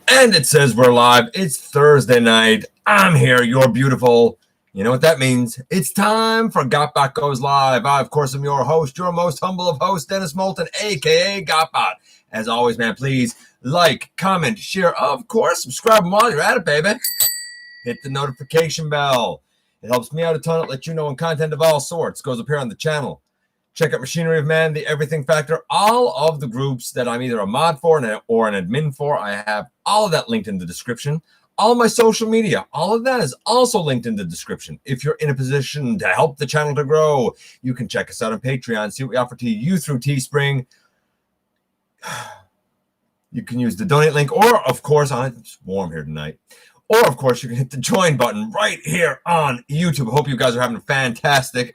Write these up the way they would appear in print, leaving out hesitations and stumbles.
And it says we're live. It's Thursday night. I'm here. You're beautiful. You know what that means? It's time for GotBot Goes Live. I, of course, am your host, your most humble of hosts, Dennis Moulton, a.k.a. GotBot. As always, man, please like, comment, share, of course, subscribe while you're at it, baby. Hit the notification bell. It helps me out a ton. It lets you know when content of all sorts goes up here on the channel. Check out Machinery of Man, The Everything Factor, all of the groups that I'm either a mod for or an admin for. I have all of that linked in the description. All my social media, all of that is also linked in the description. If you're in a position to help the channel to grow, you can check us out on Patreon, see what we offer to you through Teespring. You can use the donate link, or, of course, it's warm here tonight. Or, of course, you can hit the join button right here on YouTube. I hope you guys are having a fantastic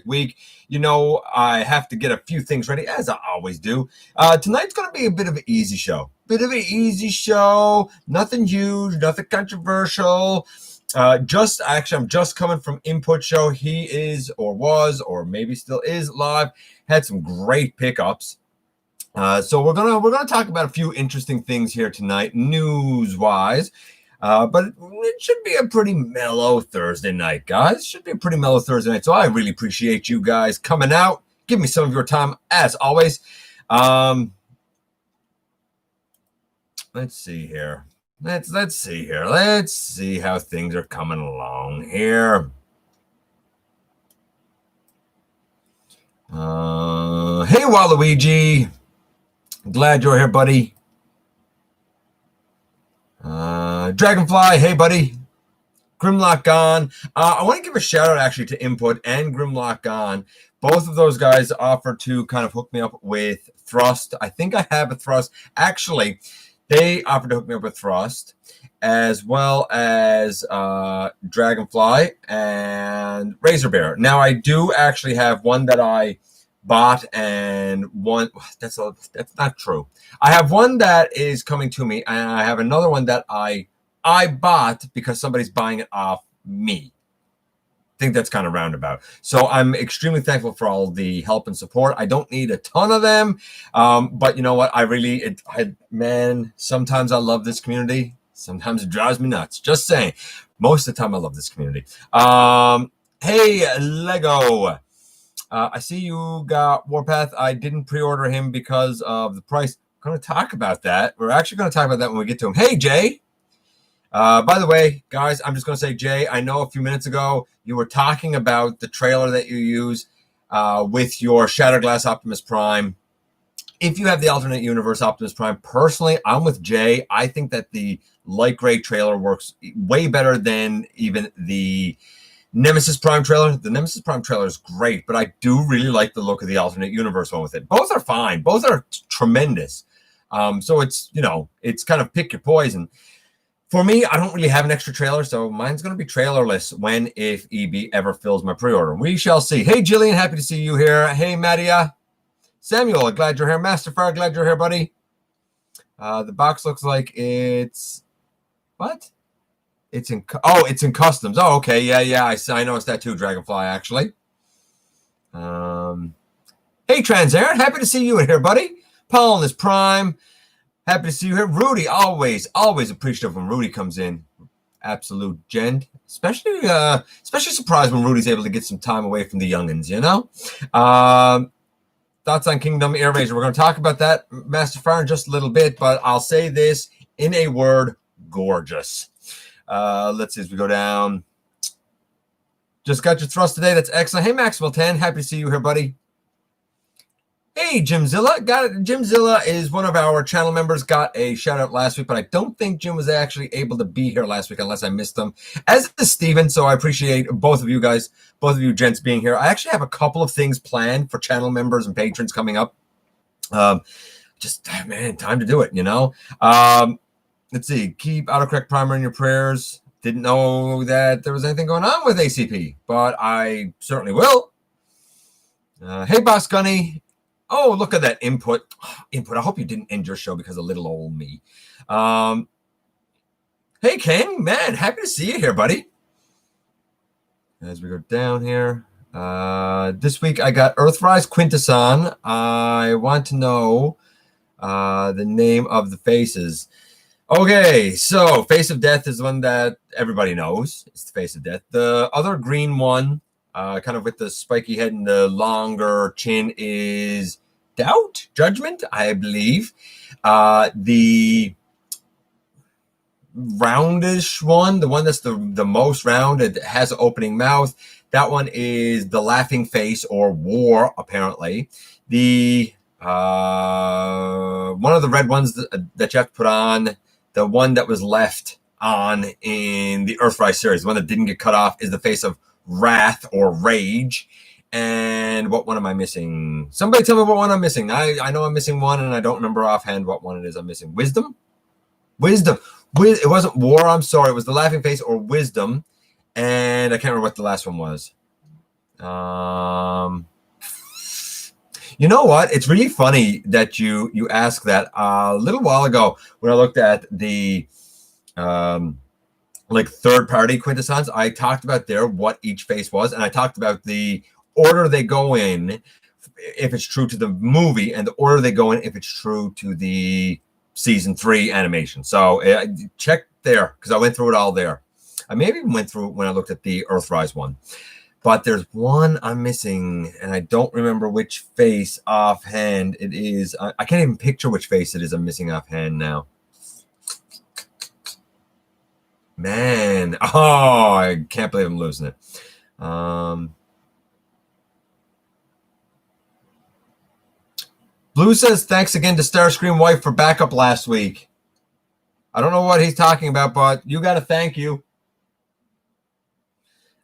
week. You know, I have to get a few things ready, as I always do. Tonight's going to be a bit of an easy show. Nothing huge, nothing controversial. I'm just coming from Input Show. He is, or was, or maybe still is live. Had some great pickups. So we're gonna talk about a few interesting things here tonight, news-wise. But it should be a pretty mellow Thursday night, guys. It should be a pretty mellow Thursday night. So I really appreciate you guys coming out. Give me some of your time, as always. Let's see here. Let's see here. Let's see how things are coming along here. Hey, Waluigi. Glad you're here, buddy. Dragonfly, hey buddy. Grimlock Gone. I want to give a shout out actually to Input and Grimlock Gone. Both of those guys offered to kind of hook me up with Thrust. I think I have a Thrust. Actually, they offered to hook me up with Thrust, as well as Dragonfly and Razor Bear. Now, I do actually have one that I bought, and one that's not true. I have one that is coming to me, and I have another one that I bought because somebody's buying it off me. I think that's kind of roundabout. So I'm extremely thankful for all the help and support. I don't need a ton of them, but you know what? Man, sometimes I love this community. Sometimes it drives me nuts. Just saying. Most of the time, I love this community. Hey, Lego. I see you got Warpath. I didn't pre-order him because of the price. I'm going to talk about that. We're actually going to talk about that when we get to him. Hey, Jay. By the way, guys, I'm just going to say, Jay, I know a few minutes ago you were talking about the trailer that you use with your Shatterglass Optimus Prime. If you have the alternate universe Optimus Prime, personally, I'm with Jay. I think that the light gray trailer works way better than even the Nemesis Prime trailer. The Nemesis Prime trailer is great, but I do really like the look of the alternate universe one with it. Both are fine. Both are tremendous. So it's kind of pick your poison. For me, I don't really have an extra trailer, so mine's going to be trailerless if EB ever fills my pre-order. We shall see. Hey, Jillian, happy to see you here. Hey, Mattia. Samuel, glad you're here. Masterfire, glad you're here, buddy. The box looks like it's... What? It's in customs. Oh, okay. Yeah. I noticed that too, Dragonfly, actually. Hey, Transparent. Happy to see you in here, buddy. Paul is Prime. Happy to see you here. Rudy, always appreciative when Rudy comes in. Absolute gent. Especially surprised when Rudy's able to get some time away from the youngins, you know? Thoughts on Kingdom Airvasion. We're going to talk about that, Master Fire, in just a little bit, but I'll say this in a word: gorgeous. Let's see as we go down. Just got your Thrust today. That's excellent. Hey, Maxwell 10. Happy to see you here, buddy. Hey, Jimzilla. Got it. Jimzilla is one of our channel members. Got a shout out last week, but I don't think Jim was actually able to be here last week unless I missed him. As is Steven, so I appreciate both of you guys, both of you gents being here. I actually have a couple of things planned for channel members and patrons coming up. Time to do it, you know? Let's see. Keep autocorrect primer in your prayers. Didn't know that there was anything going on with ACP, but I certainly will. Hey, Boss Gunny. Oh, look at that input. I hope you didn't end your show because of little old me. Hey, King. Man, happy to see you here, buddy. As we go down here. This week I got Earthrise Quintesson. I want to know the name of the faces. Okay, so Face of Death is one that everybody knows. It's the Face of Death. The other green one, kind of with the spiky head and the longer chin, is Doubt? Judgment, I believe. The roundish one, the one that's the most round, it has an opening mouth. That one is the Laughing Face, or War, apparently. The one of the red ones that you have to put on, the one that was left on in the Earthrise series, the one that didn't get cut off, is the Face of Wrath or Rage. And what one am I missing? Somebody tell me what one I'm missing. I know I'm missing one, and I don't remember offhand what one it is I'm missing. Wisdom? Wisdom. It wasn't War, I'm sorry. It was the Laughing Face or Wisdom. And I can't remember what the last one was. You know what? It's really funny that you asked that. A little while ago, when I looked at the like third-party quintessence, I talked about what each face was, and I talked about the order they go in if it's true to the movie, and the order they go in if it's true to the season 3 animation. So check there, because I went through it all there. I maybe even went through it when I looked at the Earthrise one. But there's one I'm missing, and I don't remember which face offhand it is. I can't even picture which face it is I'm missing offhand now. Man. Oh, I can't believe I'm losing it. Blue says, thanks again to Starscream Wife for backup last week. I don't know what he's talking about, but you got to thank you.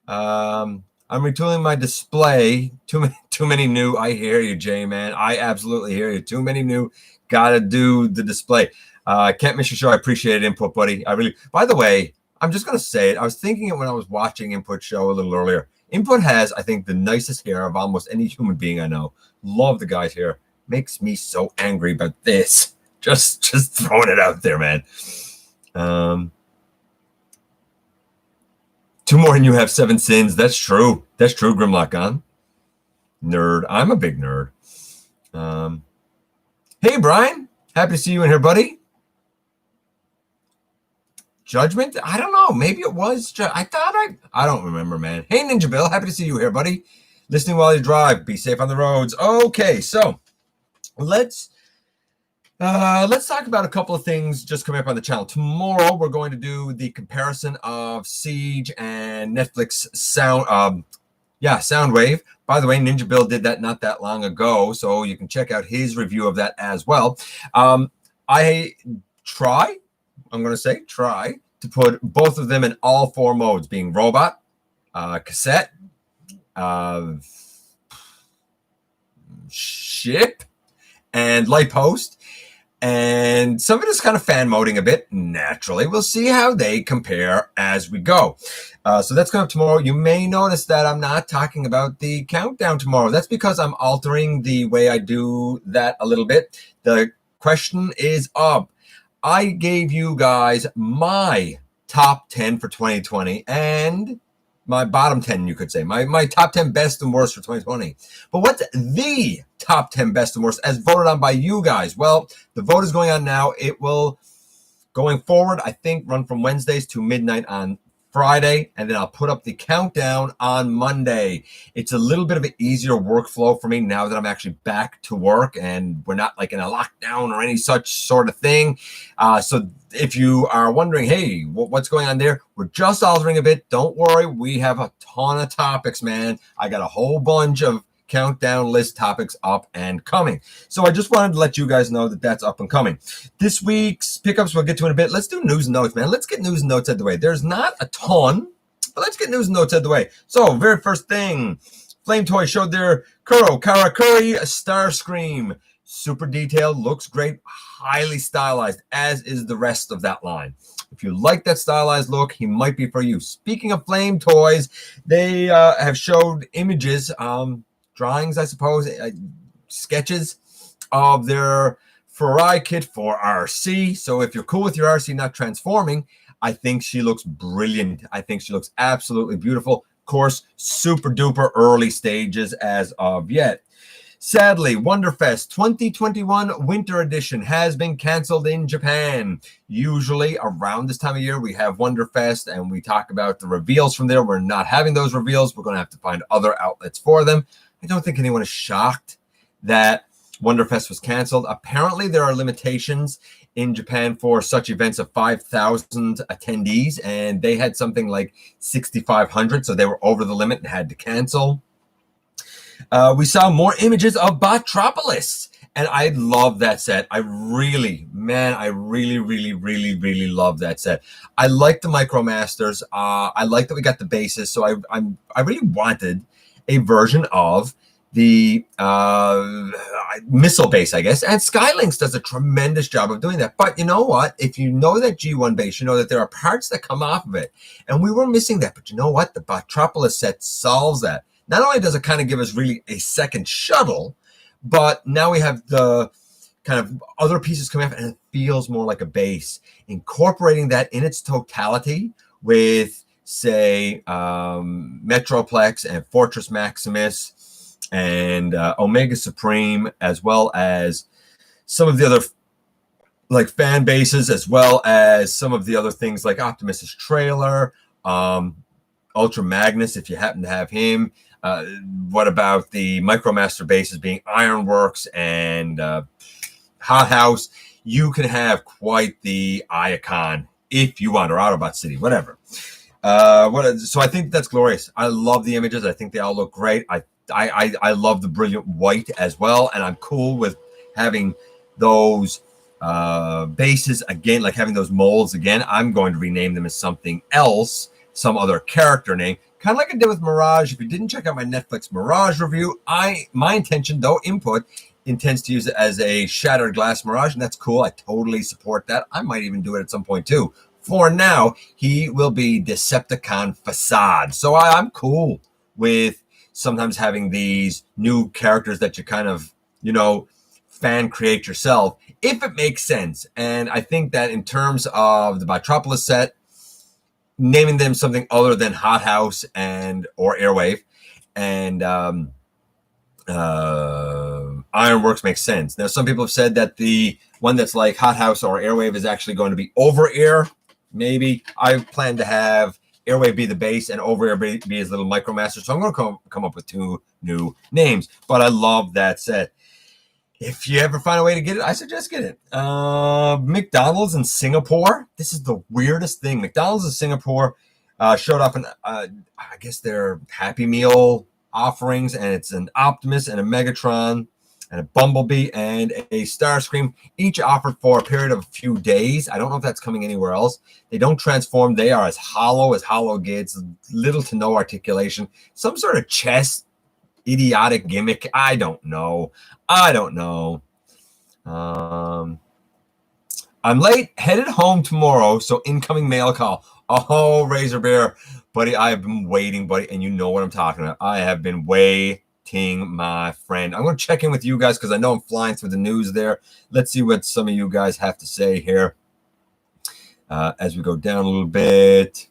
I'm retooling my display. Too many new. I hear you, Jay, man. I absolutely hear you. Too many new. Got to do the display. Can't miss your show. I appreciate input, buddy. I really. By the way, I'm just going to say it. I was thinking it when I was watching Input show a little earlier. Input has, I think, the nicest hair of almost any human being I know. Love the guy's hair. Makes me so angry about this. Just throwing it out there, man. 2 more and you have 7 sins. That's true. That's true, Grimlock on. Nerd. I'm a big nerd. Hey, Brian. Happy to see you in here, buddy. Judgment? I don't know. Maybe it was. I don't remember, man. Hey, Ninja Bill. Happy to see you here, buddy. Listening while you drive. Be safe on the roads. Okay, so let's talk about a couple of things just coming up on the channel. Tomorrow, we're going to do the comparison of Siege and Netflix Soundwave. By the way, Ninja Bill did that not that long ago, so you can check out his review of that as well. I'm going to say try to put both of them in all 4 modes, being robot, cassette, ship, and light post. And some of it is kind of fan moding a bit, naturally. We'll see how they compare as we go. So that's coming up tomorrow. You may notice that I'm not talking about the countdown tomorrow. That's because I'm altering the way I do that a little bit. The question is up. I gave you guys my top 10 for 2020 and my bottom 10, you could say. My top 10 best and worst for 2020. But what's the top 10 best and worst as voted on by you guys? Well, the vote is going on now. It will, going forward, I think, run from Wednesdays to midnight on Friday, and then I'll put up the countdown on Monday. It's a little bit of an easier workflow for me now that I'm actually back to work and we're not like in a lockdown or any such sort of thing. So if you are wondering, hey, what's going on there? We're just altering a bit. Don't worry. We have a ton of topics, man. I got a whole bunch of countdown list topics up and coming. So I just wanted to let you guys know that that's up and coming. This week's pickups we'll get to in a bit. Let's do news and notes, man. Let's get news and notes out of the way. There's not a ton, but let's get news and notes out of the way. So very first thing, Flame Toys showed their Kuro Karakuri Starscream. Super detailed, looks great, highly stylized, as is the rest of that line. If you like that stylized look, he might be for you. Speaking of Flame Toys, they have showed images, drawings, I suppose, sketches of their Farai kit for RC. So if you're cool with your RC not transforming, I think she looks brilliant. I think she looks absolutely beautiful. Of course, super duper early stages as of yet. Sadly, Wonderfest 2021 Winter Edition has been canceled in Japan. Usually around this time of year, we have Wonderfest and we talk about the reveals from there. We're not having those reveals. We're going to have to find other outlets for them. I don't think anyone is shocked that Wonderfest was canceled. Apparently, there are limitations in Japan for such events of 5,000 attendees, and they had something like 6,500, so they were over the limit and had to cancel. We saw more images of Botropolis, and I love that set. I really love that set. I like the Micromasters. I like that we got the bases. So I really wanted a version of the missile base, I guess. And Skylinks does a tremendous job of doing that. But you know what? If you know that G1 base, you know that there are parts that come off of it. And we were missing that. But you know what? The Botropolis set solves that. Not only does it kind of give us really a second shuttle, but now we have the kind of other pieces coming off, and it feels more like a base. Incorporating that in its totality with, say, Metroplex and Fortress Maximus and Omega Supreme, as well as some of the other like fan bases, as well as some of the other things like Optimus's trailer, Ultra Magnus, if you happen to have him. What about the Micromaster bases being Ironworks and Hot House? You can have quite the icon if you want, or Autobot City, whatever. So I think that's glorious. I love the images. I think they all look great. I love the brilliant white as well, and I'm cool with having those bases again, like having those molds again. I'm going to rename them as something else, some other character name. Kind of like I did with Mirage. If you didn't check out my Netflix Mirage review, my intention, though, Input intends to use it as a Shattered Glass Mirage, and that's cool. I totally support that. I might even do it at some point, too. For now, he will be Decepticon Facade. So I'm cool with sometimes having these new characters that you kind of, fan create yourself, if it makes sense. And I think that in terms of the Botropolis set, naming them something other than Hot House or Airwave and Ironworks makes sense. Now, some people have said that the one that's like Hot House or Airwave is actually going to be Over Air. Maybe I plan to have Airwave be the base and Over Air be his little Micromaster. So I'm going to come up with two new names. But I love that set. If you ever find a way to get it, I suggest get it. McDonald's in Singapore. This is the weirdest thing. McDonald's in Singapore showed off I guess their Happy Meal offerings, and it's an Optimus and a Megatron and a Bumblebee and a Starscream, each offered for a period of a few days. I don't know if that's coming anywhere else. They don't transform. They are as hollow gets, little to no articulation. Some sort of chess idiotic gimmick. I don't know. I'm late, headed home tomorrow, so incoming mail call. Oh, Razor Bear, buddy, I have been waiting, buddy, and you know what I'm talking about. I have been waiting, my friend. I'm going to check in with you guys because I know I'm flying through the news there. Let's see what some of you guys have to say here as we go down a little bit.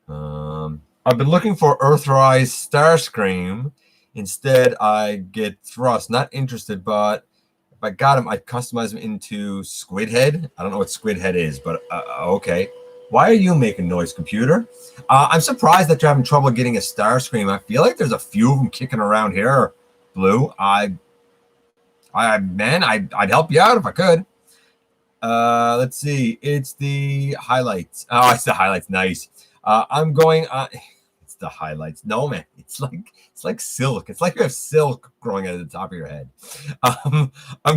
I've been looking for Earthrise Starscream. Instead, I get Thrust. Not interested, but if I got him, I'd customize him into Squidhead. I don't know what Squidhead is, but okay. Why are you making noise, computer? I'm surprised that you're having trouble getting a Starscream. I feel like there's a few of them kicking around here, Blue. I'd help you out if I could. Let's see. It's the highlights. Oh, it's the highlights. Nice. I'm going on. It's the highlights. No, man. It's like silk. It's like you have silk growing out of the top of your head. I'm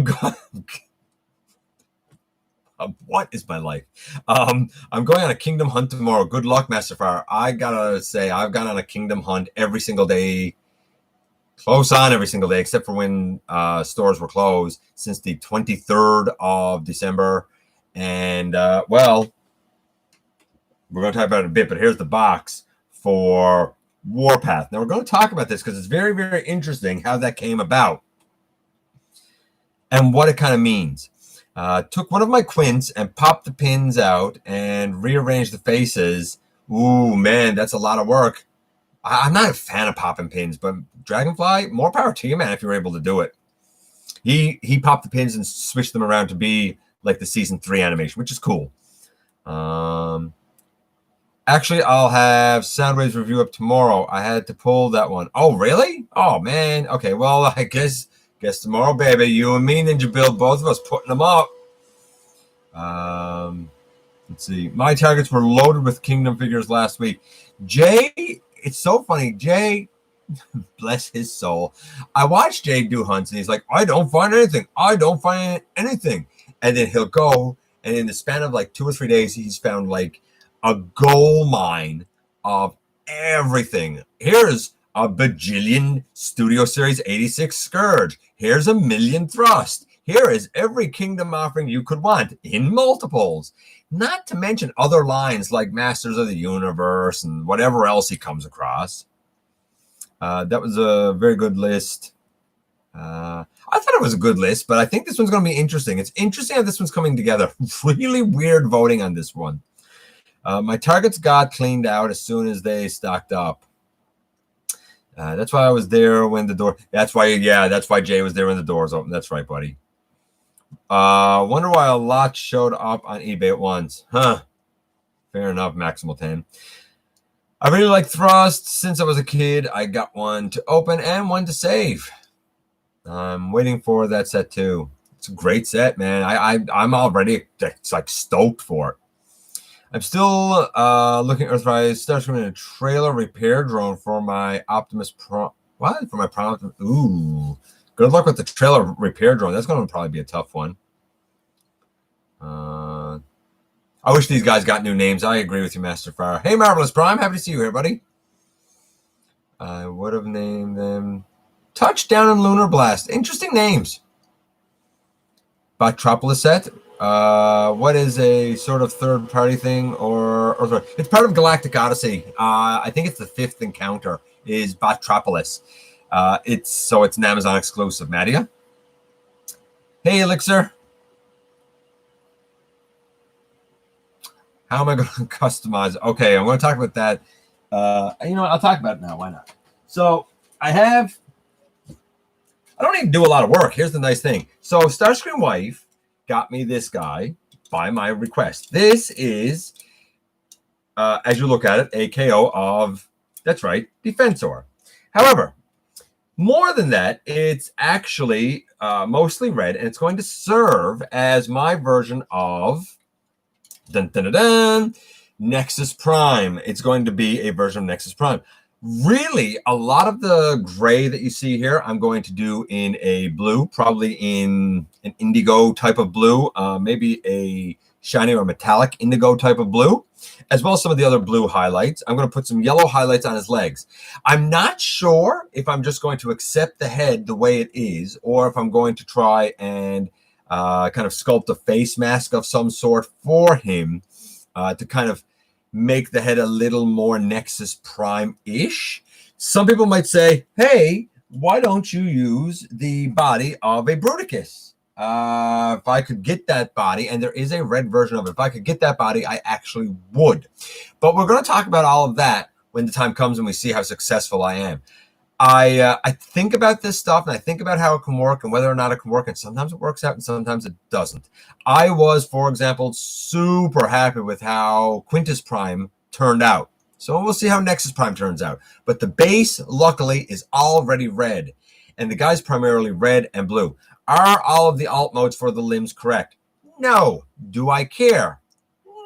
going. What is my life? I'm going on a kingdom hunt tomorrow. Good luck, Master Fire. I gotta say, I've gone on a kingdom hunt every single day. Close on every single day, except for when stores were closed since the 23rd of December. And, well, we're going to talk about it in a bit, but here's the box for Warpath. Now, we're going to talk about this because it's very, very interesting how that came about and what it kind of means. Took one of my quints and popped the pins out and rearranged the faces. Ooh, man, that's a lot of work. I'm not a fan of popping pins, but Dragonfly, more power to you, man, if you're able to do it. He popped the pins and switched them around to be like the season 3 animation, which is cool. Actually, I'll have Soundwave's review up tomorrow. I had to pull that one. Oh, really? Oh, man. Okay, well, I guess tomorrow, baby. You and me, Ninja Bill, both of us putting them up. Let's see. My targets were loaded with Kingdom figures last week. Jay, it's so funny. Jay, bless his soul. I watched Jay do hunts, and he's like, I don't find anything. I don't find anything. And then he'll go, and in the span of like 2 or 3 days, he's found like a gold mine of everything. Here's a bajillion Studio Series 86 Scourge. Here's a million Thrust. Here is every Kingdom offering you could want in multiples. Not to mention other lines like Masters of the Universe and whatever else he comes across. That was a very good list. I thought it was a good list, but I think this one's going to be interesting. It's interesting how this one's coming together. Really weird voting on this one. My targets got cleaned out as soon as they stocked up. That's why I was there when the door. That's why Jay was there when the doors opened. That's right, buddy. Wonder why a lot showed up on eBay at once. Huh. Fair enough, Maximal 10. I really like Thrust. Since I was a kid, I got one to open and one to save. I'm waiting for that set too. It's a great set, man. I'm already like stoked for it. I'm still looking at Earthrise Starscream in a trailer repair drone for my Optimus Pro. What? For my Pro? Ooh. Good luck with the trailer repair drone. That's going to probably be a tough one. I wish these guys got new names. I agree with you, Master Fire. Hey, Marvelous Prime. Happy to see you here, buddy. I would have named them Touchdown and Lunar Blast. Interesting names. Botropolis set. What is a sort of third-party thing, or it's part of Galactic Odyssey. I think it's the 5th encounter is Botropolis. It's an Amazon exclusive. Madia. Hey, Elixir. How am I going to customize? Okay, I'm going to talk about that. You know what? I'll talk about it now. Why not? So I don't even do a lot of work. Here's the nice thing. So Starscream Wife got me this guy by my request. This is, as you look at it, a KO of, that's right, Defensor. However, more than that, it's actually mostly red, and it's going to serve as my version of Nexus Prime. It's going to be a version of Nexus Prime. Really, a lot of the gray that you see here, I'm going to do in a blue, probably in an indigo type of blue, maybe a shiny or metallic indigo type of blue, as well as some of the other blue highlights. I'm going to put some yellow highlights on his legs. I'm not sure if I'm just going to accept the head the way it is, or if I'm going to try and kind of sculpt a face mask of some sort for him to kind of make the head a little more Nexus Prime-ish. Some people might say, hey, why don't you use the body of a Bruticus? If I could get that body, and there is a red version of it, if I could get that body, I actually would. But we're going to talk about all of that when the time comes and we see how successful I am. I think about this stuff, and I think about how it can work and whether or not it can work, and sometimes it works out and sometimes it doesn't. I was, for example, super happy with how Quintus Prime turned out. So we'll see how Nexus Prime turns out. But the base, luckily, is already red, and the guy's primarily red and blue. Are all of the alt modes for the limbs correct? No. Do I care?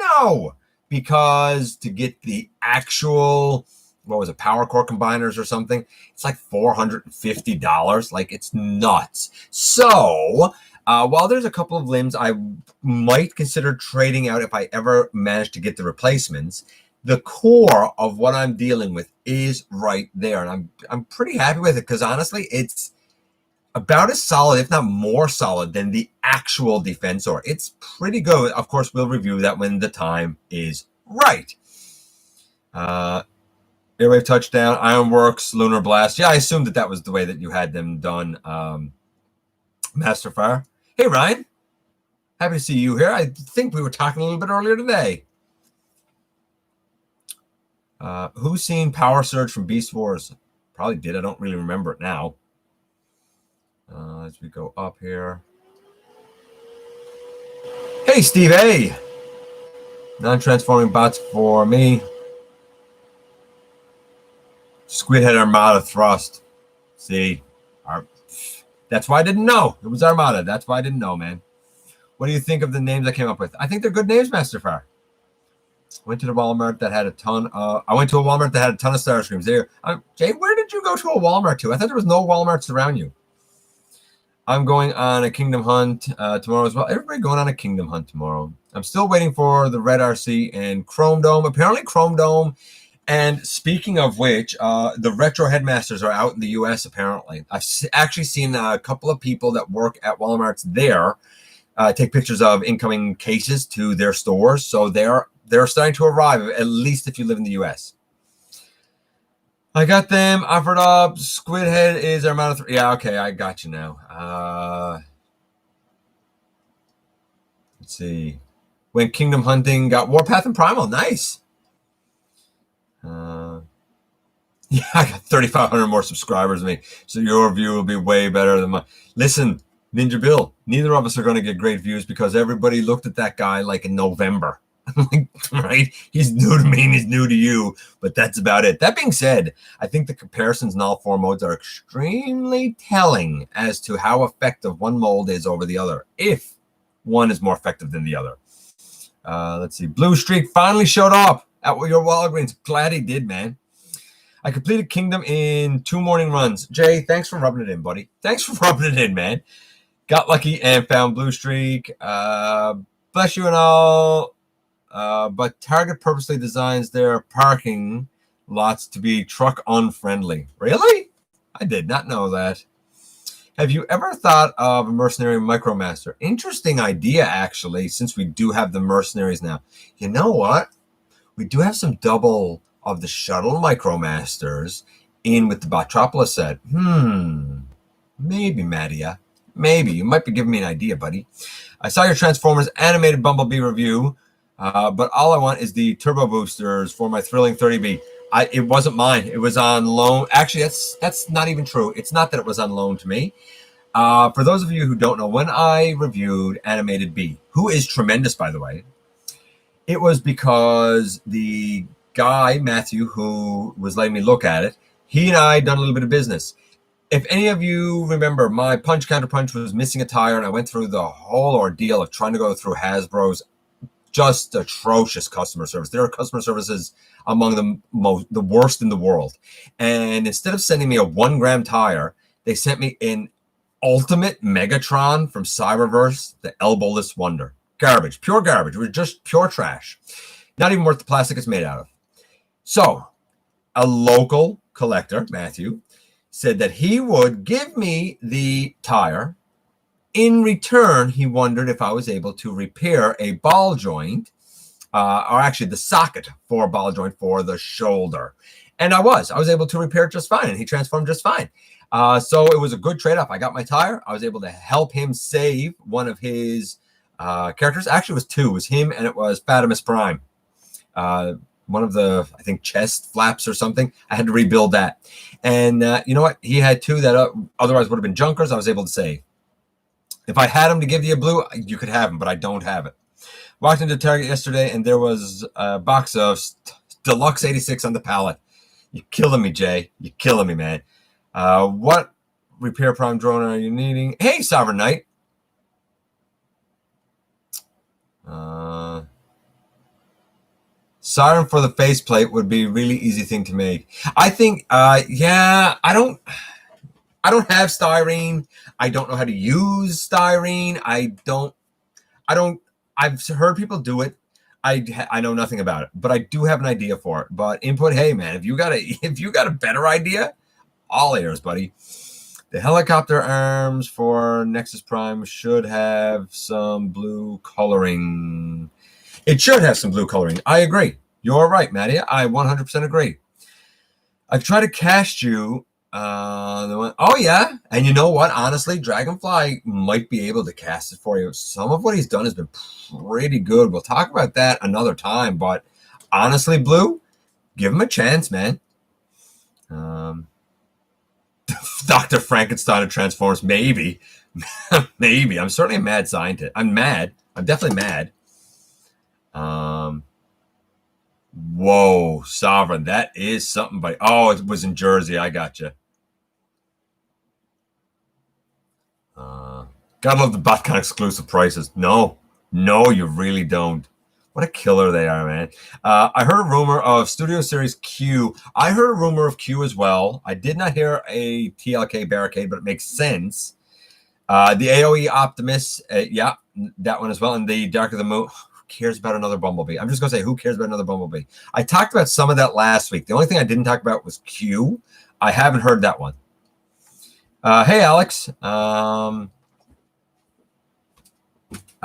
No. Because to get the actual, what was it, Power Core combiners or something, it's like $450. Like, it's nuts. So while there's a couple of limbs I might consider trading out if I ever manage to get the replacements, the core of what I'm dealing with is right there, and I'm pretty happy with it, because honestly, it's about as solid, if not more solid, than the actual Defensor. It's pretty good. Of course, we'll review that when the time is right. Airwave Touchdown, Ironworks, Lunar Blast. Yeah, I assumed that was the way that you had them done. Master Fire. Hey, Ryan. Happy to see you here. I think we were talking a little bit earlier today. Who's seen Power Surge from Beast Wars? Probably did. I don't really remember it now. As we go up here. Hey, Steve A. Non-transforming bots for me. Squidhead Armada Thrust. See, that's why I didn't know. It was Armada. That's why I didn't know, man. What do you think of the names I came up with? I think they're good names, Masterfire. Went to the Walmart that had a ton. I went to a Walmart that had a ton of Starscreams. There, Jay, where did you go to a Walmart to? I thought there was no Walmarts around you. I'm going on a Kingdom Hunt tomorrow as well. Everybody going on a Kingdom Hunt tomorrow. I'm still waiting for the Red RC and Chrome Dome. Apparently, Chrome Dome. And speaking of which, the Retro Headmasters are out in the U.S. Apparently, I've actually seen a couple of people that work at Walmart's there take pictures of incoming cases to their stores. So they're starting to arrive, at least if you live in the U.S. I got them offered up. Squidhead is Armada 3. Yeah, okay, I got you now. Let's see. When Kingdom Hunting got Warpath and Primal. Nice. Yeah, I got 3,500 more subscribers than me, so your view will be way better than mine. Listen, Ninja Bill, neither of us are going to get great views because everybody looked at that guy like in November. Right? He's new to me and he's new to you, but that's about it. That being said, I think the comparisons in all four modes are extremely telling as to how effective one mold is over the other, if one is more effective than the other. Let's see. Blue Streak finally showed up at your Walgreens. Glad he did, man. I completed Kingdom in 2 morning runs. Jay, thanks for rubbing it in, buddy. Thanks for rubbing it in, man. Got lucky and found Blue Streak. Bless you and all. But Target purposely designs their parking lots to be truck unfriendly. Really? I did not know that. Have you ever thought of a mercenary micromaster? Interesting idea, actually, since we do have the mercenaries now. You know what? We do have some double of the shuttle micromasters in with the Botropolis set. Maybe, Mattia. Maybe. You might be giving me an idea, buddy. I saw your Transformers animated Bumblebee review, but all I want is the turbo boosters for my Thrilling 30B. It wasn't mine. It was on loan. Actually, that's not even true. It's not that it was on loan to me. For those of you who don't know, when I reviewed Animated B, who is tremendous, by the way, it was because the guy, Matthew, who was letting me look at it, he and I done a little bit of business. If any of you remember, my punch counter punch was missing a tire, and I went through the whole ordeal of trying to go through Hasbro's just atrocious customer service. Their customer services among the worst in the world. And instead of sending me a 1 gram tire, they sent me an Ultimate Megatron from Cyberverse, the elbowless wonder. Garbage, pure garbage. It was just pure trash. Not even worth the plastic it's made out of. So, a local collector, Matthew, said that he would give me the tire. In return, he wondered if I was able to repair a ball joint, or actually the socket for a ball joint for the shoulder. And I was able to repair it just fine, and he transformed just fine. So it was a good trade-off. I got my tire. I was able to help him save one of his characters. Actually, it was 2. It was him, and it was Fatimus Prime. One of the, I think, chest flaps or something. I had to rebuild that. And you know what? He had 2 that otherwise would have been junkers. I was able to save. If I had them to give you a blue, you could have them, but I don't have it. Walked into Target yesterday, and there was a box of Deluxe 86 on the pallet. You're killing me, Jay. You're killing me, man. What repair prime drone are you needing? Hey, Sovereign Knight. Siren for the faceplate would be a really easy thing to make. I think, yeah, I don't have styrene. I don't know how to use styrene. I've heard people do it. I know nothing about it, but I do have an idea for it. But input, hey man, if you got a better idea, all ears, buddy. The helicopter arms for Nexus Prime should have some blue coloring. It should have some blue coloring. I agree. You're right, Matty. I 100% agree. I've tried to cast you. Oh, yeah. And you know what? Honestly, Dragonfly might be able to cast it for you. Some of what he's done has been pretty good. We'll talk about that another time. But honestly, Blue, Give him a chance, man. Dr. Frankenstein of Transformers, maybe. Maybe. I'm certainly a mad scientist. I'm mad. I'm definitely mad. Whoa, Sovereign. That is something by... Oh, it was in Jersey. I gotcha. Gotta love the BotCon exclusive prices. No, you really don't. What a killer they are, man. I heard a rumor of Studio Series Q. I heard a rumor of Q as well. I did not hear a TLK Barricade, but it makes sense. The AOE Optimus, yeah, that one as well. And the Dark of the Moon. Who cares about another Bumblebee? I'm just going to say, who cares about another Bumblebee? I talked about some of that last week. The only thing I didn't talk about was Q. I haven't heard that one. Hey, Alex.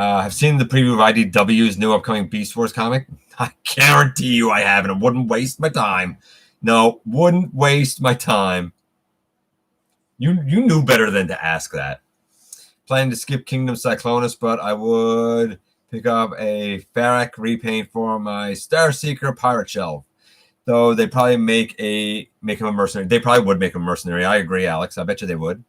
I've seen the preview of IDW's new upcoming Beast Wars comic. I guarantee you I haven't. It wouldn't waste my time. No, wouldn't waste my time. You knew better than to ask that. Planning to skip Kingdom Cyclonus, but I would pick up a Farrak repaint for my Starseeker pirate shelf. Though they probably make him a mercenary. They probably would make him a mercenary. I agree, Alex. I bet you they would.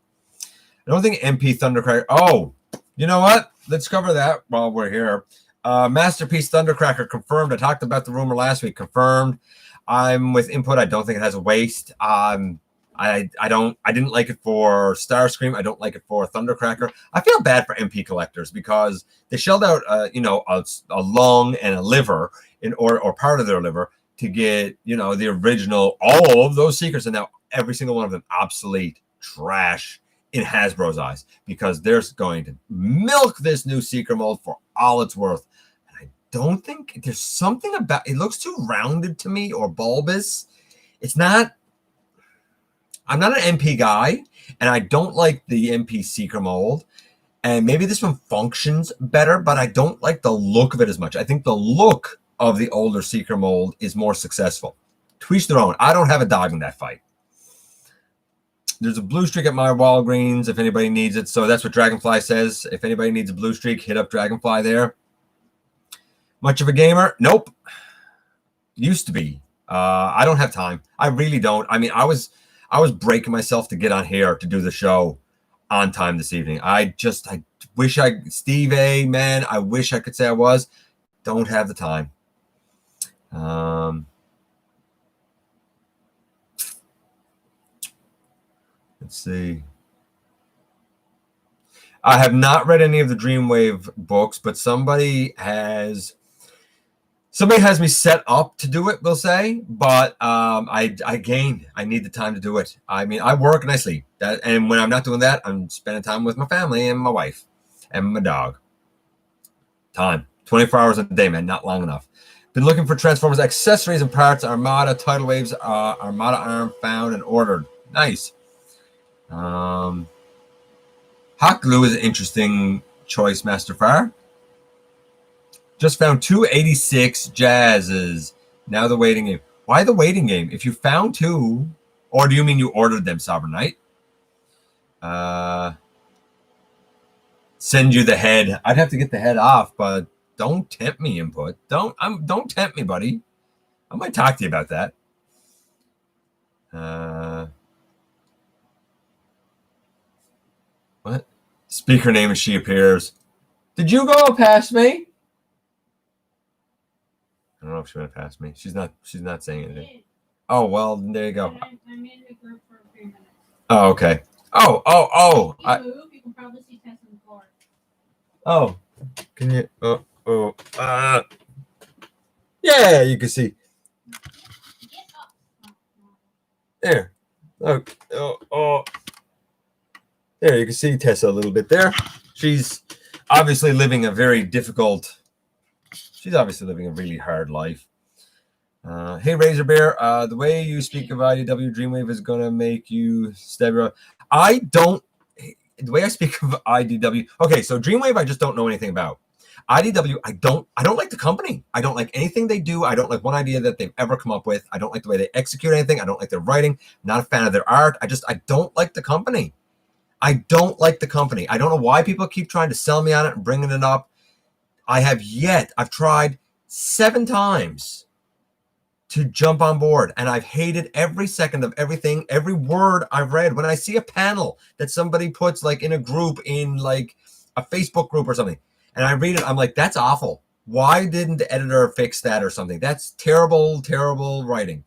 I don't think MP Thundercracker. Oh, you know what? Let's cover that while we're here. Masterpiece Thundercracker confirmed. I talked about the rumor last week. Confirmed. I'm with input. I don't think it has a waist. I didn't like it for Starscream. I don't like it for Thundercracker. I feel bad for MP collectors because they shelled out a lung and a liver or part of their liver to get the original, all of those Seekers, and now every single one of them obsolete, trash in Hasbro's eyes, because they're going to milk this new Seeker mold for all it's worth. And I don't think there's something about it. Looks too rounded to me, or bulbous. It's not. I'm not an MP guy, and I don't like the MP Seeker mold. And maybe this one functions better, but I don't like the look of it as much. I think the look of the older Seeker mold is more successful. To each their own. I don't have a dog in that fight. There's a blue streak at my Walgreens if anybody needs it. So that's what Dragonfly says. If anybody needs a blue streak, hit up Dragonfly there. Much of a gamer? Nope. Used to be. I don't have time. I really don't. I mean, I was breaking myself to get on here to do the show on time this evening. I wish Steve A, man, I wish I could say I was. Don't have the time. Let's see. I have not read any of the Dreamwave books, but somebody has me set up to do it, we'll say. But I need the time to do it. I mean, I work and I sleep. And when I'm not doing that, I'm spending time with my family and my wife and my dog. Time. 24 hours a day, man. Not long enough. Been looking for Transformers accessories and parts. Armada, Tidal Waves, Armada arm found and ordered. Nice. Hot glue is an interesting choice, Master Fire. Just found 286 jazzes. Now the waiting game. Why the waiting game? If you found two, or do you mean you ordered them, Sovereign Knight? Send you the head. I'd have to get the head off, but don't tempt me, input. Don't tempt me, buddy. I might talk to you about that. What? Speaker name as she appears. Did you go past me? I don't know if she went past me. She's not saying anything. Oh, well, there you go. I made a group for 3 minutes. Oh, okay. Oh. You can probably see Tess on the floor. Oh. Can you? Yeah, you can see. Get up. There. Oh. There, you can see Tessa a little bit there. She's obviously living a very difficult. She's obviously living a really hard life. Hey, Razor Bear, the way you speak of IDW Dreamwave is going to make you stab your... The way I speak of IDW... Okay, so Dreamwave I just don't know anything about. IDW, I don't like the company. I don't like anything they do. I don't like one idea that they've ever come up with. I don't like the way they execute anything. I don't like their writing. I'm not a fan of their art. I don't like the company. I don't like the company. I don't know why people keep trying to sell me on it and bringing it up. I've tried 7 times to jump on board. And I've hated every second of everything, every word I've read. When I see a panel that somebody puts like in a group, in like a Facebook group or something, and I read it, I'm like, that's awful. Why didn't the editor fix that or something? That's terrible, terrible writing.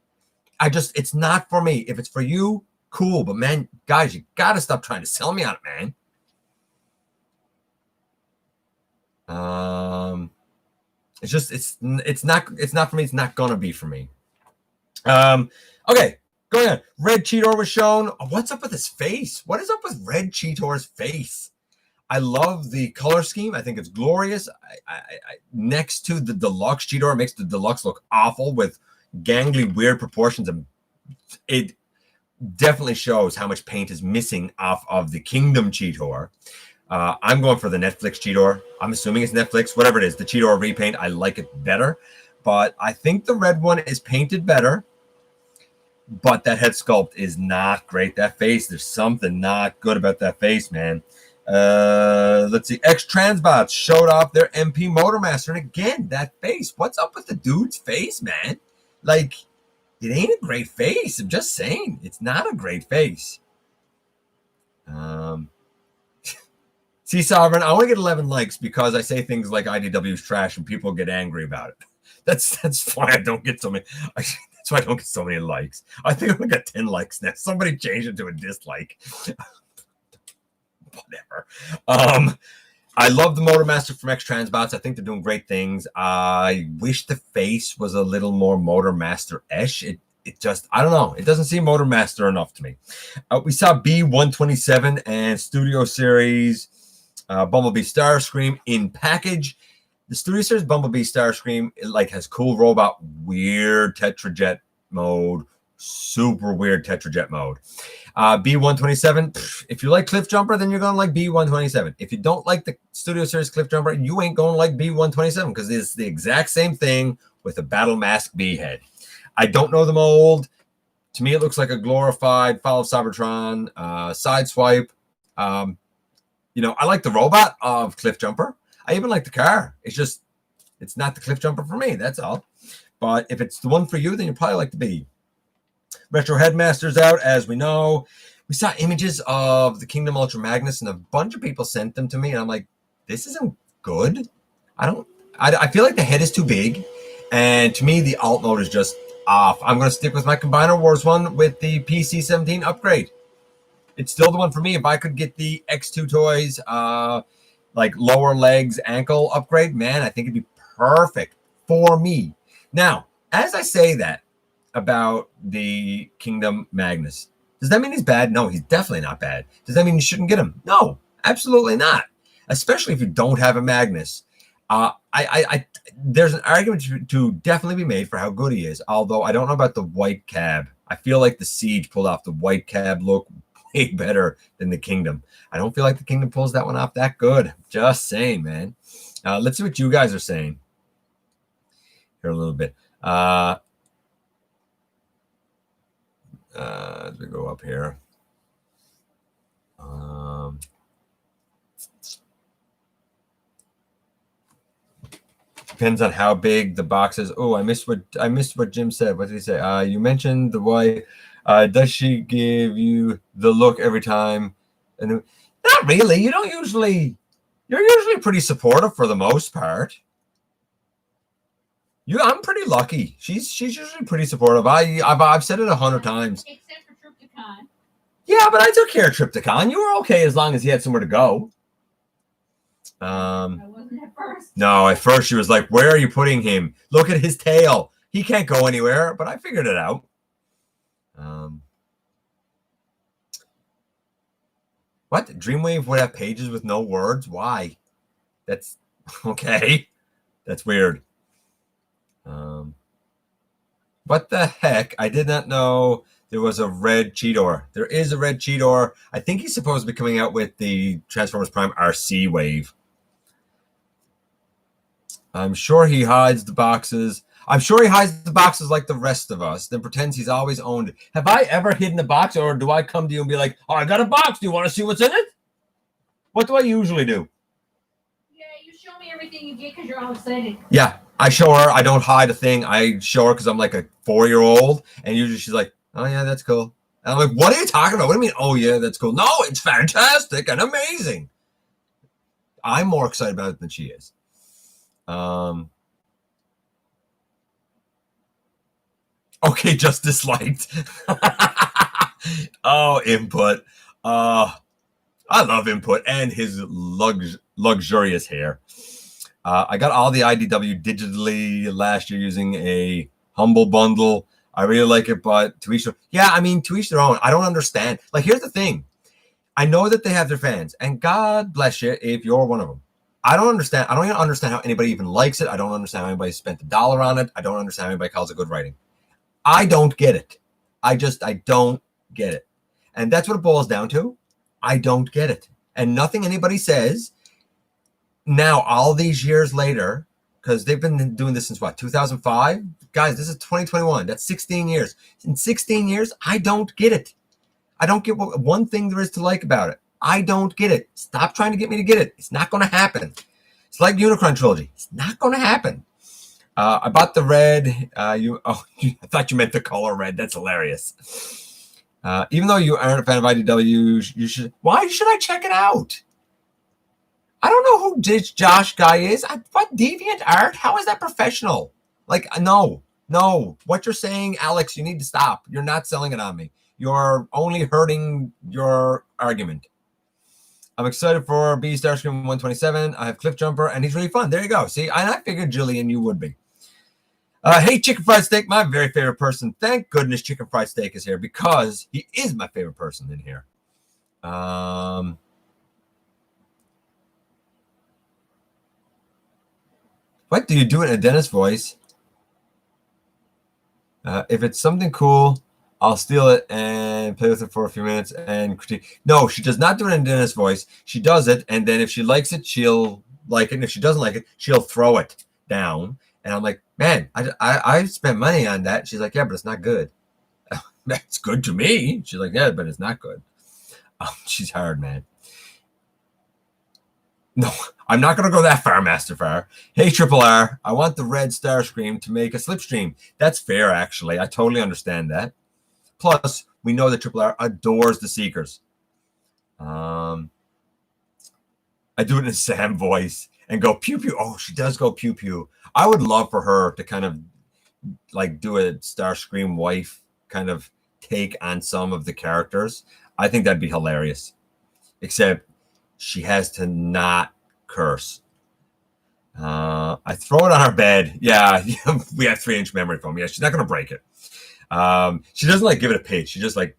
It's not for me. If it's for you, cool. But man, guys, you got to stop trying to sell me on it, man. It's not for me. It's not going to be for me. Okay, going on. Red Cheetor was shown. What's up with his face? What is up with Red Cheetor's face? I love the color scheme. I think it's glorious. Next to the deluxe Cheetor, makes the deluxe look awful with gangly, weird proportions, and it definitely shows how much paint is missing off of the Kingdom Cheetor. I'm going for the Netflix Cheetor. I'm assuming it's Netflix, whatever it is. The Cheetor repaint, I like it better, but I think the red one is painted better. But that head sculpt is not great. That face, there's something not good about that face, man. Let's see. X-Transbots showed off their MP Motormaster. And again, that face. What's up with the dude's face, man? Like, it ain't a great face. I'm just saying. It's not a great face. See, Sovereign, I want to get 11 likes because I say things like IDW is trash and people get angry about it. That's why I don't get so many. That's why I don't get so many likes. I think I only got 10 likes now. Somebody changed it to a dislike. Whatever. I love the Motormaster from X-Transbots. I think they're doing great things. I wish the face was a little more Motormaster-ish. It just, I don't know. It doesn't seem Motormaster enough to me. We saw B127 and Studio Series Bumblebee Starscream in package. The Studio Series Bumblebee Starscream, it like has cool robot, weird Tetrajet mode, super weird Tetrajet mode. B127, if you like Cliff Jumper, then you're going to like B127. If you don't like the Studio Series Cliff Jumper, you ain't going to like B127 because it's the exact same thing with a Battle Mask B head. I don't know the mold. To me, it looks like a glorified Fall of Cybertron Sideswipe. I like the robot of Cliff Jumper. I even like the car. It's not the Cliff Jumper for me. That's all. But if it's the one for you, then you probably like the B. Retro Headmaster's out, as we know. We saw images of the Kingdom Ultra Magnus, and a bunch of people sent them to me, and I'm like, this isn't good. I feel like the head is too big, and to me, the alt mode is just off. I'm going to stick with my Combiner Wars one with the PC-17 upgrade. It's still the one for me. If I could get the X2 Toys, like lower legs, ankle upgrade, man, I think it'd be perfect for me. Now, as I say that about the Kingdom Magnus, does that mean he's bad? No, he's definitely not bad. Does that mean you shouldn't get him? No, absolutely not. Especially if you don't have a Magnus. There's an argument to definitely be made for how good he is, although I don't know about the white cab. I feel like the Siege pulled off the white cab look way better than the Kingdom. I don't feel like the Kingdom pulls that one off that good. Just saying, man. Let's see what you guys are saying here a little bit. As we go up here. Depends on how big the box is. Oh, I missed what Jim said. What did he say? You mentioned the wife. Does she give you the look every time? And not really. You're usually pretty supportive for the most part. I'm pretty lucky. She's usually pretty supportive. I've said it 100 times. Except for Triptychon. Yeah, but I took care of Triptychon. You were okay as long as he had somewhere to go. I wasn't at first. No, at first she was like, where are you putting him? Look at his tail. He can't go anywhere, but I figured it out. What? Dreamwave would have pages with no words? Why? That's okay. That's weird. What the heck? I did not know there was a red Cheetor. There is a red Cheetor. I think he's supposed to be coming out with the Transformers Prime RC wave. I'm sure he hides the boxes. I'm sure he hides the boxes like the rest of us, then pretends he's always owned it. Have I ever hidden a box, or do I come to you and be like, oh, I got a box. Do you want to see what's in it? What do I usually do? Yeah, you show me everything everything you get because you're all excited. Yeah, I show her. I don't hide a thing. I show her because I'm like a 4-year-old, and usually she's like, "Oh yeah, that's cool." And I'm like, "What are you talking about? What do you mean? Oh yeah, that's cool? No, it's fantastic and amazing." I'm more excited about it than she is. Okay, just disliked. Oh, input. I love input and his luxurious hair. I got all the IDW digitally last year using a humble bundle. I really like it, but to each their, yeah, I mean, to each their own. I don't understand. Like, here's the thing. I know that they have their fans, and God bless you if you're one of them. I don't understand. I don't even understand how anybody even likes it. I don't understand how anybody spent $1 on it. I don't understand how anybody calls it good writing. I don't get it. I don't get it. And that's what it boils down to. I don't get it. And nothing anybody says now, all these years later, because they've been doing this since what, 2005? Guys, this is 2021. That's 16 years. In 16 years, I don't get it. I don't get what one thing there is to like about it. I don't get it. Stop trying to get me to get it. It's not going to happen. It's like Unicron Trilogy. It's not going to happen. I bought the red. I thought you meant the color red. That's hilarious. Even though you aren't a fan of IDW, you should. Why should I check it out? I don't know who this Josh guy is. What Deviant Art? How is that professional? Like, no. What you're saying, Alex, you need to stop. You're not selling it on me. You're only hurting your argument. I'm excited for B Starscream 127. I have Cliff Jumper, and he's really fun. There you go. See, and I figured, Jillian, you would be. Hey, Chicken Fried Steak, my very favorite person. Thank goodness Chicken Fried Steak is here because he is my favorite person in here. What do you do in a Dennis voice? If it's something cool, I'll steal it and play with it for a few minutes and critique. No, she does not do it in Dennis voice. She does it, and then if she likes it, she'll like it. And if she doesn't like it, she'll throw it down. And I'm like, man, I spent money on that. She's like, yeah, but it's not good. That's good to me. She's like, yeah, but it's not good. She's hard, man. No, I'm not going to go that far, Master Far. Hey, Triple R, I want the red Starscream to make a slipstream. That's fair, actually. I totally understand that. Plus, we know that Triple R adores the Seekers. I do it in Sam voice and go pew pew. Oh, she does go pew pew. I would love for her to kind of like do a Starscream wife kind of take on some of the characters. I think that'd be hilarious. Except she has to not curse. I throw it on her bed. Yeah, we have 3-inch memory foam. Yeah, she's not going to break it. She doesn't like give it a pitch. She just like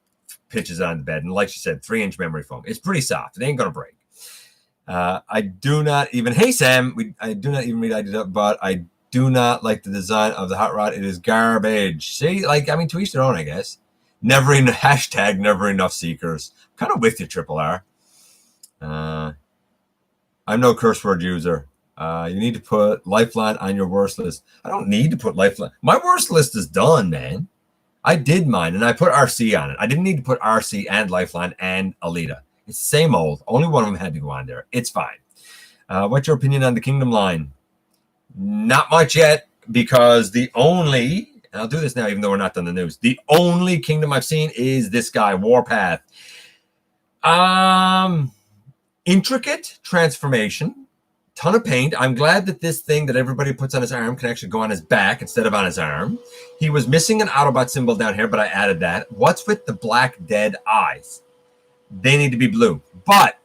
pitches it on the bed. And like she said, 3-inch memory foam. It's pretty soft. It ain't going to break. I do not even, hey Sam, I do not even read IDW, but I do not like the design of the hot rod. It is garbage. See, like, I mean, to each their own, I guess. Never enough Seekers. I'm kind of with you, Triple R. I'm no curse word user. You need to put Lifeline on your worst list. I don't need to put Lifeline. My worst list is done, man. I did mine, and I put RC on it. I didn't need to put RC and Lifeline and Alita. It's the same old. Only one of them had to go on there. It's fine. What's your opinion on the Kingdom line? Not much yet, because the only, and I'll do this now even though we're not done the news, the only Kingdom I've seen is this guy, Warpath. Intricate transformation, ton of paint. I'm glad that this thing that everybody puts on his arm can actually go on his back instead of on his arm. He was missing an Autobot symbol down here, but I added that. What's with the black dead eyes? They need to be blue, but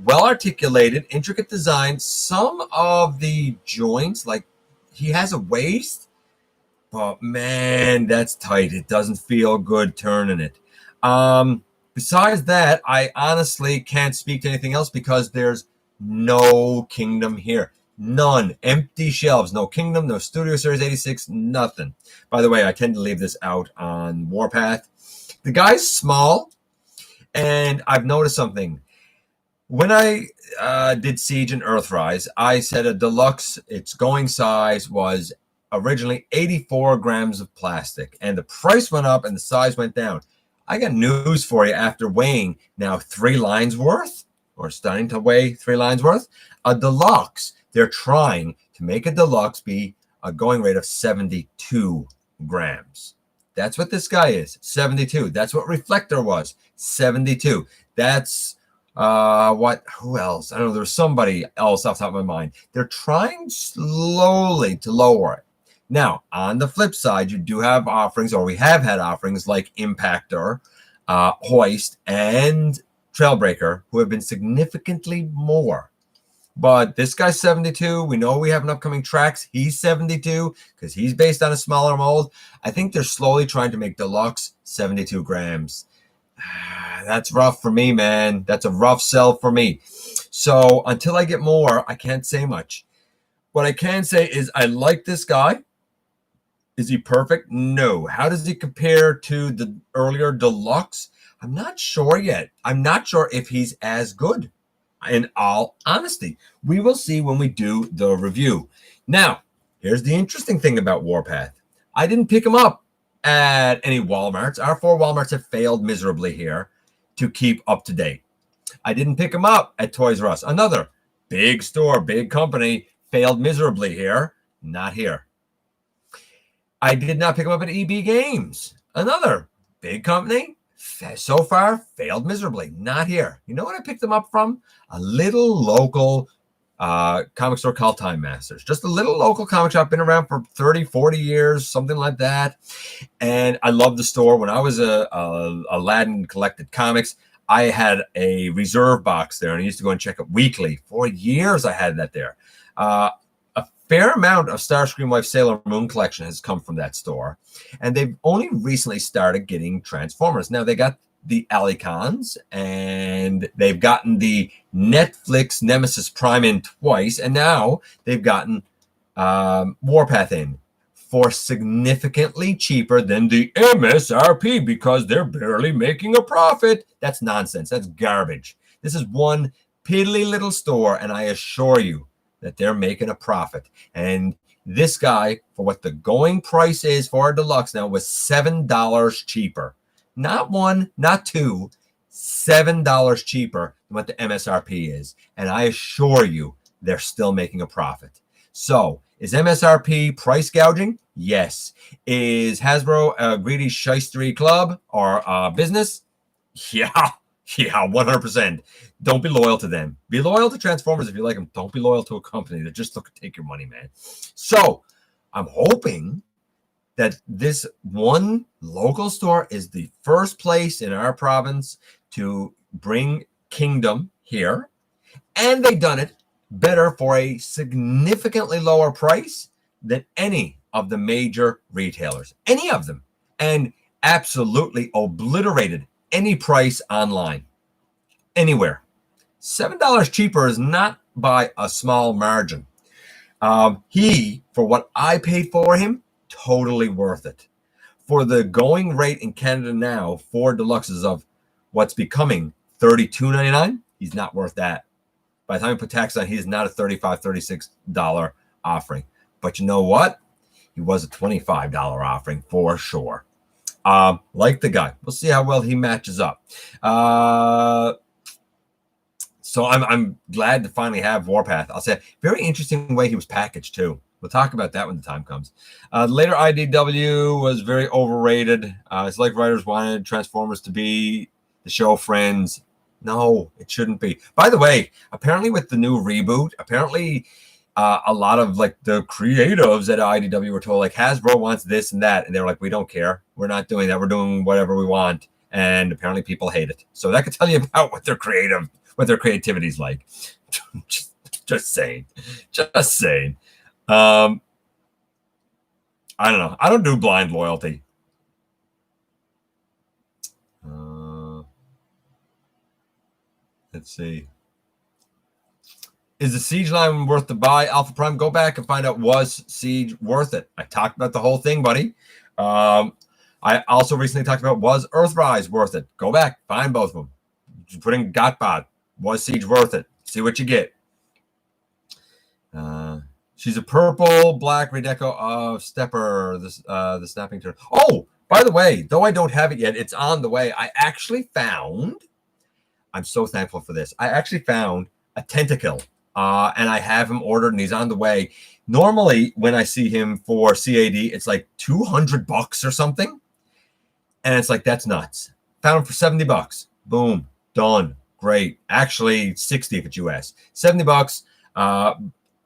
well articulated, intricate design. Some of the joints, like he has a waist, but man, that's tight. It doesn't feel good turning it. Besides that, I honestly can't speak to anything else because there's no Kingdom here. None. Empty shelves. No Kingdom, no Studio Series 86, nothing. By the way, I tend to leave this out on Warpath. The guy's small, and I've noticed something. When I did Siege and Earthrise, I said a deluxe, its going size was originally 84 grams of plastic, and the price went up and the size went down. I got news for you after weighing now 3 lines worth, or starting to weigh 3 lines worth. A deluxe They're trying to make a deluxe be a going rate of 72 grams. That's what this guy is, 72. That's what Reflector was, 72. That's who else? I don't know. There's somebody else off the top of my mind. They're trying slowly to lower it. Now, on the flip side, you do have offerings, or we have had offerings like Impactor, Hoist, and Trailbreaker, who have been significantly more. But this guy's 72. We know we have an upcoming Trax. He's 72 because he's based on a smaller mold. I think they're slowly trying to make deluxe 72 grams. That's rough for me, man. That's a rough sell for me. So until I get more, I can't say much. What I can say is I like this guy. Is he perfect? No. How does he compare to the earlier deluxe? I'm not sure yet. I'm not sure if he's as good. In all honesty, we will see when we do the review. Now, here's the interesting thing about Warpath. I didn't pick him up at any Walmarts. Our 4 Walmarts have failed miserably here to keep up to date. I didn't pick him up at Toys R Us. Another big store, big company, failed miserably here. Not here. I did not pick him up at EB Games. Another big company, so far failed miserably. Not here. You know what I picked them up from? A little local comic store called Time Masters. Just a little local comic shop, been around for 30, 40 years, something like that. And I love the store. When I was a lad and collected comics, I had a reserve box there, and I used to go and check it weekly. For years, I had that there. A fair amount of Starscream Wife Sailor Moon collection has come from that store. And they've only recently started getting Transformers. Now, they got the Alicons, and they've gotten the Netflix Nemesis Prime in twice, and now they've gotten Warpath in for significantly cheaper than the MSRP because they're barely making a profit. That's nonsense. That's garbage. This is one piddly little store, and I assure you that they're making a profit. And this guy, for what the going price is for a deluxe now, was $7 cheaper. Not one, not two, $7 cheaper than what the MSRP is. And I assure you, they're still making a profit. So, is MSRP price gouging? Yes. Is Hasbro a greedy shystery club or business? Yeah, 100%. Don't be loyal to them. Be loyal to Transformers if you like them. Don't be loyal to a company that just looking to take your money, man. So, I'm hoping that this one local store is the first place in our province to bring Kingdom here. And they've done it better for a significantly lower price than any of the major retailers. Any of them. And absolutely obliterated any price online. Anywhere. $7 cheaper is not by a small margin. For what I paid for him, totally worth it. For the going rate in Canada now for deluxes of what's becoming $32.99, he's not worth that. By the time you put tax on, he is not a $35, $36 offering. But you know what? He was a $25 offering for sure. Like the guy. We'll see how well he matches up. So I'm glad to finally have Warpath. I'll say, very interesting way he was packaged too. We'll talk about that when the time comes. Later IDW was very overrated. It's like writers wanted Transformers to be the show friends. No, it shouldn't be. By the way, apparently with the new reboot, a lot of like the creatives at IDW were told like Hasbro wants this and that, and they're like, we don't care. We're not doing that. We're doing whatever we want. And apparently people hate it. So that could tell you about what their creativity is like. just saying. I don't know. I don't do blind loyalty. Let's see. Is the Siege line worth the buy? Alpha Prime, go back and find out, was Siege worth it? I talked about the whole thing, buddy. I also recently talked about, was Earthrise worth it? Go back, find both of them. You put in GotBot. Was Siege worth it? See what you get. She's a purple black redeco of Stepper, the snapping turtle. Oh, by the way, though I don't have it yet, it's on the way. I actually found, I'm so thankful for this. I actually found a tentacle and I have him ordered and he's on the way. Normally, when I see him for CAD, it's like $200 or something. And it's like, that's nuts. Found him for $70. Boom. Done. Great. Actually, 60 if it's US. $70.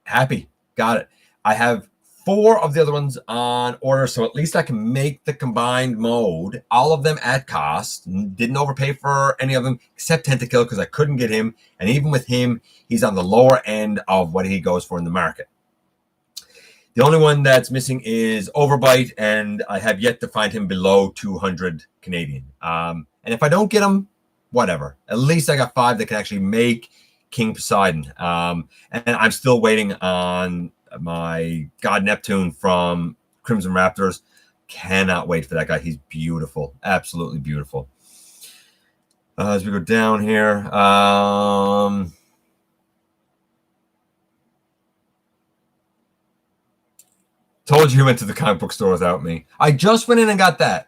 Happy. Got it. I have 4 of the other ones on order, so at least I can make the combined mode. All of them at cost. Didn't overpay for any of them except Tentakill because I couldn't get him. And even with him, he's on the lower end of what he goes for in the market. The only one that's missing is Overbite, and I have yet to find him below 200 Canadian. And if I don't get him, whatever. At least I got 5 that can actually make King Poseidon. And I'm still waiting on my God Neptune from Crimson Raptors. Cannot wait for that guy. He's beautiful. Absolutely beautiful. As we go down here. Told you he went to the comic book store without me. I just went in and got that.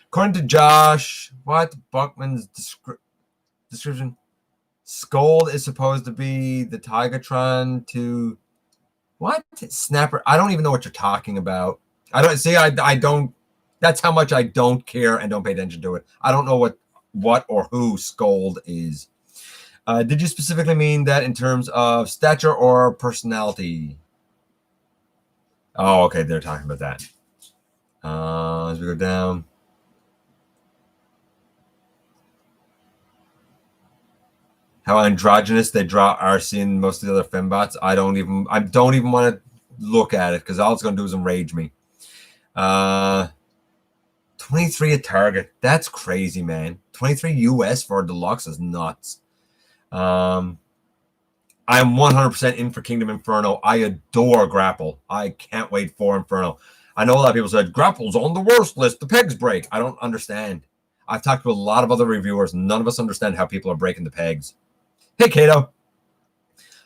According to Josh, what? Buckman's description. Scold is supposed to be the Tigatron to... What? Snapper. I don't even know what you're talking about. I don't see. I don't. That's how much I don't care and don't pay attention to it. I don't know what or who Scold is. Did you specifically mean that in terms of stature or personality? Oh, okay. They're talking about that. As we go down. How androgynous they draw RC and most of the other fembots. I don't even want to look at it because all it's going to do is enrage me. 23 a target. That's crazy, man. 23 US for a deluxe is nuts. I am 100% in for Kingdom Inferno. I adore Grapple. I can't wait for Inferno. I know a lot of people said, Grapple's on the worst list. The pegs break. I don't understand. I've talked to a lot of other reviewers. None of us understand how people are breaking the pegs. Hey, Kato.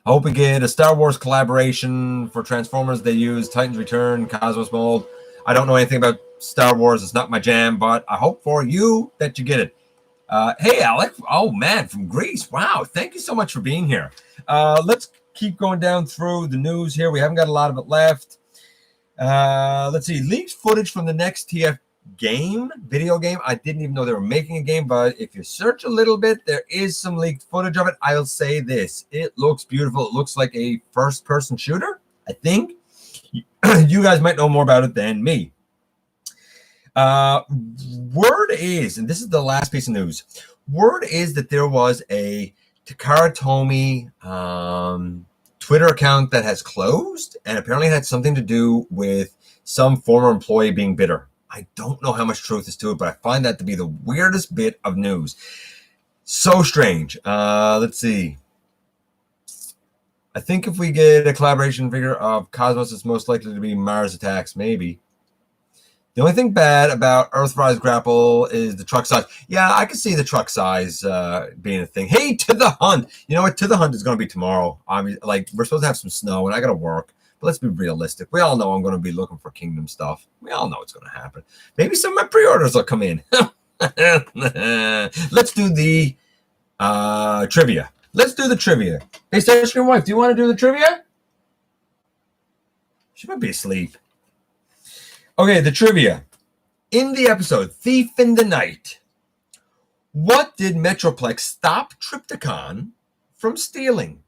I hope we get a Star Wars collaboration for Transformers. They use Titan's Return, Cosmos Mold. I don't know anything about Star Wars. It's not my jam, but I hope for you that you get it. Hey, Alec. Oh, man, from Greece. Wow. Thank you so much for being here. Let's keep going down through the news here. We haven't got a lot of it left. Let's see. Leaked footage from the next TF video game. I didn't even know they were making a game, but if you search a little bit, there is some leaked footage of it. I'll say this. It looks beautiful. It looks like a first-person shooter, I think. You guys might know more about it than me. Word is, and this is the last piece of news, word is that there was a Takara Tomy Twitter account that has closed, and apparently it had something to do with some former employee being bitter. I don't know how much truth is to it, but I find that to be the weirdest bit of news. So strange. Let's see. I think if we get a collaboration figure of Cosmos, it's most likely to be Mars Attacks, maybe. The only thing bad about Earthrise Grapple is the truck size. Yeah, I can see the truck size being a thing. Hey, To the Hunt. You know what? To the Hunt is going to be tomorrow. I mean, like, we're supposed to have some snow, and I got to work. But let's be realistic. We all know I'm going to be looking for Kingdom stuff. We all know it's going to happen. Maybe some of my pre-orders will come in. Let's do the trivia. Let's do the trivia. Hey, Starscream Wife, do you want to do the trivia? She might be asleep. Okay, the trivia. In the episode Thief in the Night, what did Metroplex stop Trypticon from stealing?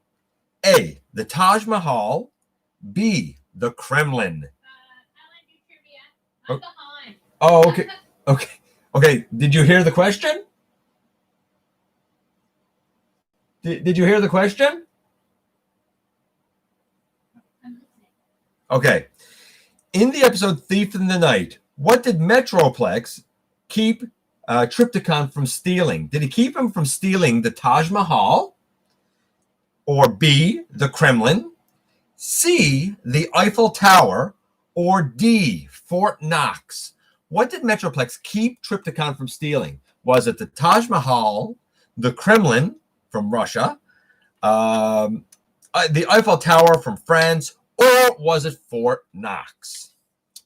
A, the Taj Mahal. B, the Kremlin. I like your trivia. I'm behind. Oh, okay. Okay. Did you hear the question? Did you hear the question? I'm listening. Okay. In the episode Thief in the Night, what did Metroplex keep Trypticon from stealing? Did he keep him from stealing the Taj Mahal? Or B, the Kremlin? C, the Eiffel Tower? Or D, Fort Knox? What did Metroplex keep Trypticon from stealing? Was it the Taj Mahal, the Kremlin from Russia, the Eiffel Tower from France, or was it Fort Knox?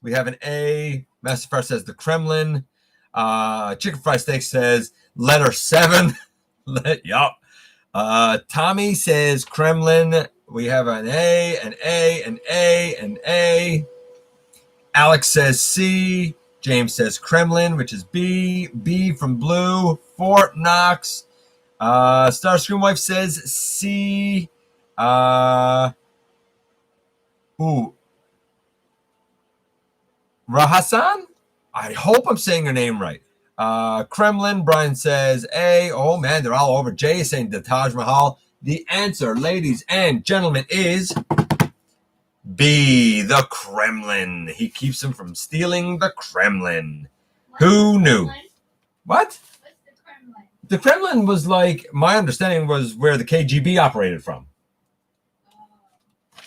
We have an A. Masterfire says the Kremlin. Chicken Fried Steak says letter 7. Yup. Tommy says Kremlin. We have an A, an A, an A, an A. Alex says C. James says Kremlin, which is B. B from Blue. Fort Knox. Starscream Wife says C. Rahasan? I hope I'm saying your name right. Kremlin. Brian says A. Oh, man, they're all over. Jay is saying the Taj Mahal. The answer, ladies and gentlemen, is B, the Kremlin. He keeps them from stealing the Kremlin. Who knew? What? What's the Kremlin? The Kremlin was like, my understanding was where the KGB operated from.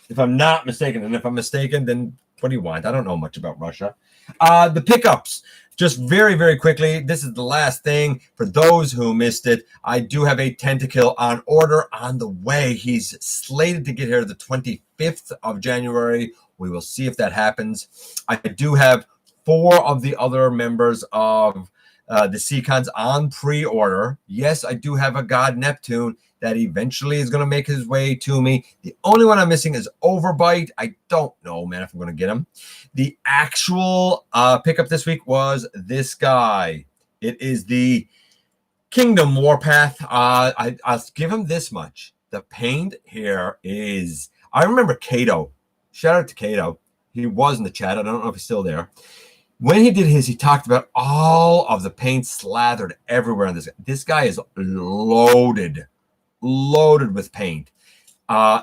If I'm not mistaken. And if I'm mistaken, then what do you want? I don't know much about Russia. The pickups. Just very, very quickly, this is the last thing. For those who missed it, I do have a Tentakill on order on the way. He's slated to get here the 25th of January. We will see if that happens. I do have 4 of the other members of the Seacons on pre-order. Yes, I do have a God Neptune that eventually is going to make his way to me. The only one I'm missing is Overbite. I don't know, man, if I'm going to get him. The actual pickup this week was this guy. It is the Kingdom Warpath. I'll give him this much. The paint here is... I remember Kato. Shout out to Kato. He was in the chat. I don't know if he's still there. When he did his, he talked about all of the paint slathered everywhere on this guy. This guy is loaded with paint.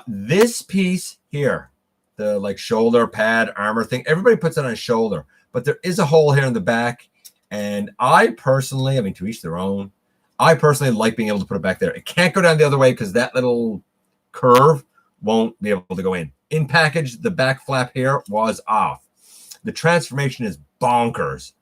This piece here, the like shoulder pad armor thing, everybody puts it on his shoulder, but there is a hole here in the back. And I personally, I mean, to each their own, I personally like being able to put it back there. It can't go down the other way because that little curve won't be able to go in. In package, the back flap here was off. The transformation is bonkers,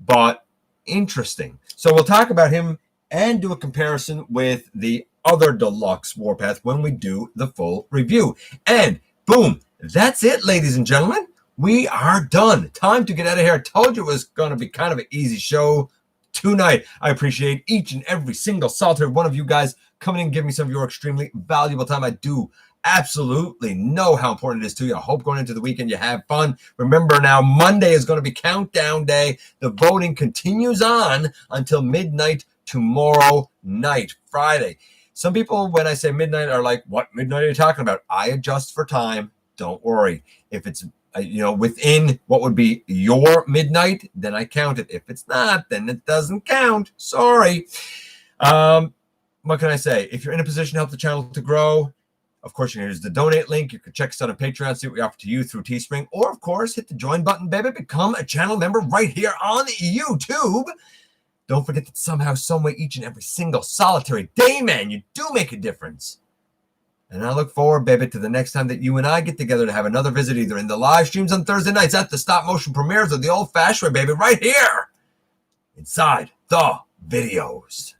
but interesting. So we'll talk about him and do a comparison with the other deluxe Warpath when we do the full review. And boom, that's it, ladies and gentlemen. We are done. Time to get out of here. I told you it was going to be kind of an easy show tonight. I appreciate each and every single solitary one of you guys coming in and giving me some of your extremely valuable time. I do absolutely know how important it is to you. I hope going into the weekend you have fun. Remember now, Monday is going to be countdown day. The voting continues on until midnight tomorrow night, Friday. Some people, when I say midnight, are like, what midnight are you talking about? I adjust for time. Don't worry. If it's within what would be your midnight, then I count it. If it's not, then it doesn't count. Sorry. What can I say? If you're in a position to help the channel to grow, of course, you can use the donate link. You can check us out on Patreon, see what we offer to you through Teespring. Or, of course, hit the join button, baby. Become a channel member right here on YouTube. Don't forget that somehow, someway, each and every single solitary day, man, you do make a difference. And I look forward, baby, to the next time that you and I get together to have another visit, either in the live streams on Thursday nights, at the stop motion premieres, or the old-fashioned way, baby, right here inside the videos.